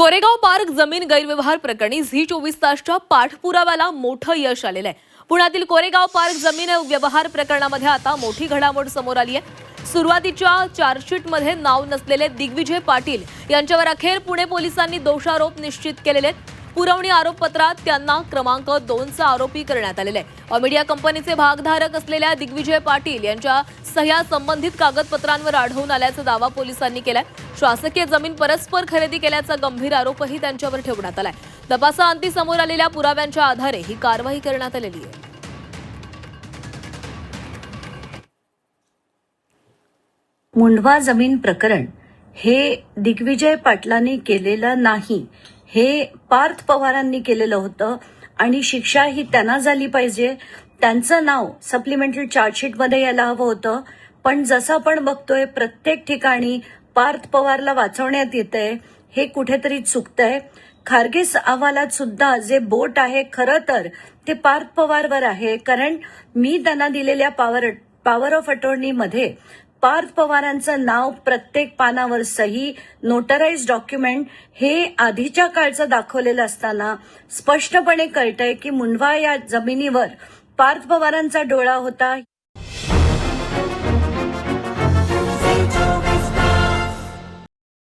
Koregaon park जमीन गैरव्यवहार प्रकरणी झी 24 तासच्या पाठपुराव्याला मोठं यश आलेलं आहे। पुण्यातील कोरेगाव पार्क जमीन व्यवहार प्रकरणामध्ये आता मोठी घडामोड समोर आली आहे। सुरुवातीच्या चार्जशीटमध्ये नाव नसलेले दिग्विजय पाटील यांच्यावर अखेर पुणे पोलिसांनी दोषारोप निश्चित केलेले आहेत। पुरवणी आरोपपत्रात त्यांना क्रमांक 2चा आरोपी करण्यात आलेला आहे। मीडिया कंपनीचे भागधारक असलेल्या दिग्विजय पाटील यांच्या सह्या संबंधित कागदपत्रांवर आढळून आल्याचा दावा पोलिसांनी केलाय। शासकीय जमीन परस्पर खरेदी केल्याचा गंभीर आरोपही त्यांच्यावर ठेवण्यात आलाय। तपासाअंती समोर आलेल्या पुराव्यांच्या आधारे ही कारवाई करण्यात आलेली आहे। मुंढवा जमीन प्रकरण हे दिग्विजय पाटलांनी केलेलं नाही, हे पार्थ पवारांनी केलेलं होतं आणि शिक्षा ही त्यांना झाली पाहिजे। त्यांचं नाव सप्लिमेंटरी चार्जशीटमध्ये यायला हवं होतं, पण जसं आपण बघतोय प्रत्येक ठिकाणी पार्थ पवारला वाचवण्यात येतंय, हे कुठेतरी चुकतंय। खारगे अहवालात सुद्धा जे बोट आहे खरं तर ते पार्थ पवारवर आहे, कारण मी त्यांना दिलेल्या पॉवर ऑफ अटॉर्नीमध्ये पार्थ पवारांचं नाव प्रत्येक पानावर सही, नोटराइज डॉक्युमेंट हे आधीच्या काळचं दाखवलेलं असताना स्पष्टपणे कळतंय की मुंढवा या जमिनीवर पार्थ पवारांचा डोळा होता।